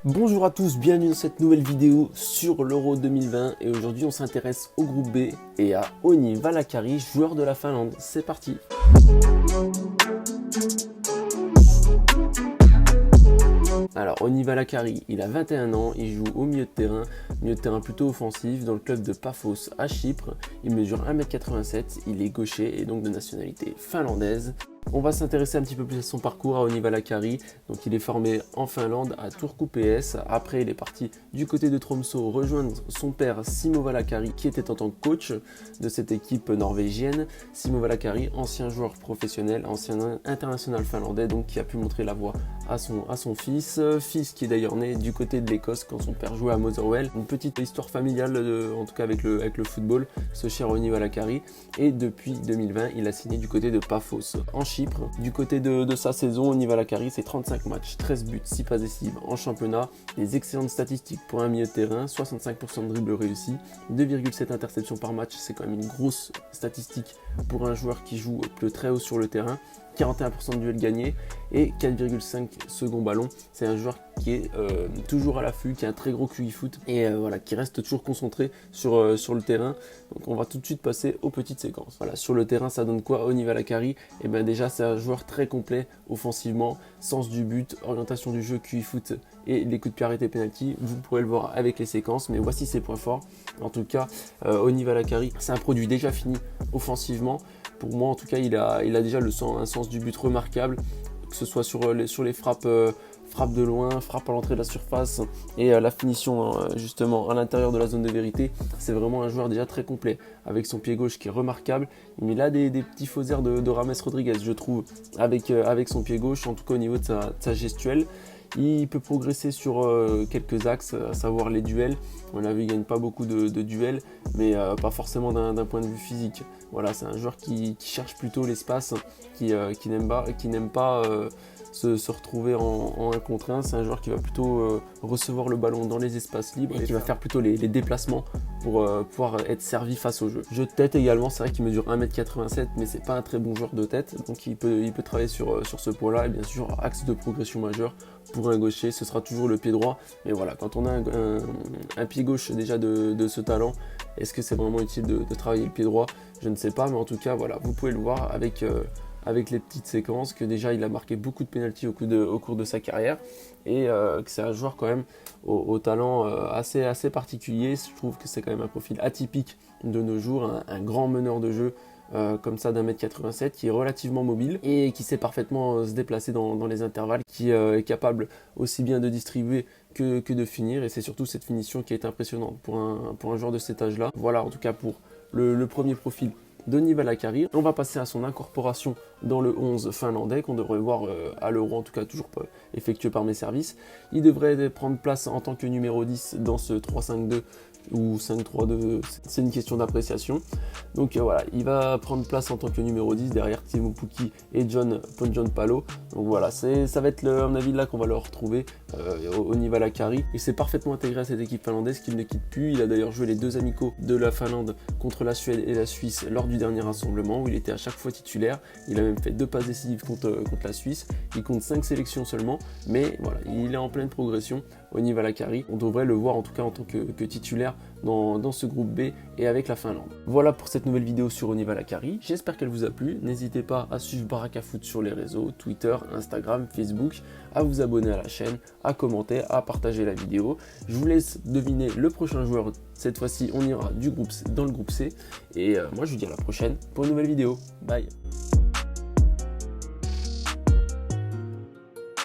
Bonjour à tous, bienvenue dans cette nouvelle vidéo sur l'Euro 2020 et aujourd'hui on s'intéresse au groupe B et à Onni Valakari, joueur de la Finlande. C'est parti. Alors Onni Valakari, il a 21 ans, il joue au milieu de terrain plutôt offensif dans le club de Paphos à Chypre. Il mesure 1m87, il est gaucher et donc de nationalité finlandaise. On va s'intéresser un petit peu plus à son parcours à Onni Valakari. Donc il est formé en Finlande à Turku PS. Après il est parti du côté de Tromsø rejoindre son père Simo Valakari qui était en tant que coach de cette équipe norvégienne. Simo Valakari, ancien joueur professionnel, ancien international finlandais, donc qui a pu montrer la voie à son fils qui est d'ailleurs né du côté de l'Écosse quand son père jouait à Motherwell. Une petite histoire familiale en tout cas avec le football, ce cher Onni Valakari. Et depuis 2020 il a signé du côté de Paphos en Chypre. Du côté de sa saison, Onni Valakari, c'est 35 matchs, 13 buts, 6 passes décisives en championnat, des excellentes statistiques pour un milieu de terrain, 65% de dribbles réussis, 2,7 interceptions par match, c'est quand même une grosse statistique pour un joueur qui joue très haut sur le terrain, 41% de duels gagnés et 4,5 second ballon. C'est un joueur qui est toujours à l'affût, qui a un très gros QI foot et voilà, qui reste toujours concentré sur le terrain. Donc on va tout de suite passer aux petites séquences. Voilà, sur le terrain, ça donne quoi Onni Valakari? Et bien déjà, c'est un joueur très complet offensivement, sens du but, orientation du jeu, QI foot et les coups de pied arrêtés penalty. Vous pourrez le voir avec les séquences, mais voici ses points forts. En tout cas, Onni Valakari, c'est un produit déjà fini offensivement. Pour moi, en tout cas, il a déjà un sens du but remarquable, que ce soit sur les frappes de loin, frappe à l'entrée de la surface et la finition justement à l'intérieur de la zone de vérité. C'est vraiment un joueur déjà très complet avec son pied gauche qui est remarquable. Il a des petits faux airs de Rames Rodriguez, je trouve, avec son pied gauche, en tout cas au niveau de sa gestuelle. Il peut progresser sur quelques axes, à savoir les duels. On l'a vu, il ne gagne pas beaucoup de duels, mais pas forcément d'un point de vue physique. Voilà, c'est un joueur qui cherche plutôt l'espace, qui n'aime pas se retrouver en 1 contre 1. C'est un joueur qui va plutôt recevoir le ballon dans les espaces libres et qui va faire plutôt les déplacements pour pouvoir être servi face au jeu. Jeu de tête également, c'est vrai qu'il mesure 1m87, mais c'est pas un très bon joueur de tête, donc il peut travailler sur ce point-là. Et bien sûr, axe de progression majeur pour un gaucher, ce sera toujours le pied droit. Mais voilà, quand on a un pied gauche déjà de ce talent, est-ce que c'est vraiment utile de travailler le pied droit? Je ne sais pas, mais en tout cas, voilà, vous pouvez le voir avec les petites séquences, que déjà il a marqué beaucoup de pénaltys au cours de sa carrière et que c'est un joueur quand même au talent assez particulier. Je trouve que c'est quand même un profil atypique de nos jours, un grand meneur de jeu comme ça d'1m87 qui est relativement mobile et qui sait parfaitement se déplacer dans les intervalles, qui est capable aussi bien de distribuer que de finir, et c'est surtout cette finition qui est impressionnante pour un joueur de cet âge-là. Voilà en tout cas pour le premier profil d'Onni Valakari. On va passer à son incorporation dans le 11 finlandais qu'on devrait voir à l'Euro, en tout cas toujours pas effectué par mes services. Il devrait prendre place en tant que numéro 10 dans ce 3-5-2 ou 5-3-2, c'est une question d'appréciation. Donc voilà, il va prendre place en tant que numéro 10 derrière Teemu Pukki et John Ponzon-Palo. Donc voilà, ça va être à mon avis là qu'on va le retrouver, Onni Valakari. Il s'est parfaitement intégré à cette équipe finlandaise qu'il ne quitte plus. Il a d'ailleurs joué les 2 amicaux de la Finlande contre la Suède et la Suisse lors du dernier rassemblement où il était à chaque fois titulaire. Il a même fait 2 passes décisives contre la Suisse. Il compte 5 sélections seulement, mais voilà, il est en pleine progression. Onni Valakari, on devrait le voir en tout cas en tant que titulaire dans ce groupe B et avec la Finlande. Voilà pour cette nouvelle vidéo sur Onni Valakari, j'espère qu'elle vous a plu. N'hésitez pas à suivre Baraka Foot sur les réseaux, Twitter, Instagram, Facebook, à vous abonner à la chaîne, à commenter, à partager la vidéo. Je vous laisse deviner le prochain joueur. Cette fois-ci on ira dans le groupe C et moi je vous dis à la prochaine pour une nouvelle vidéo. Bye.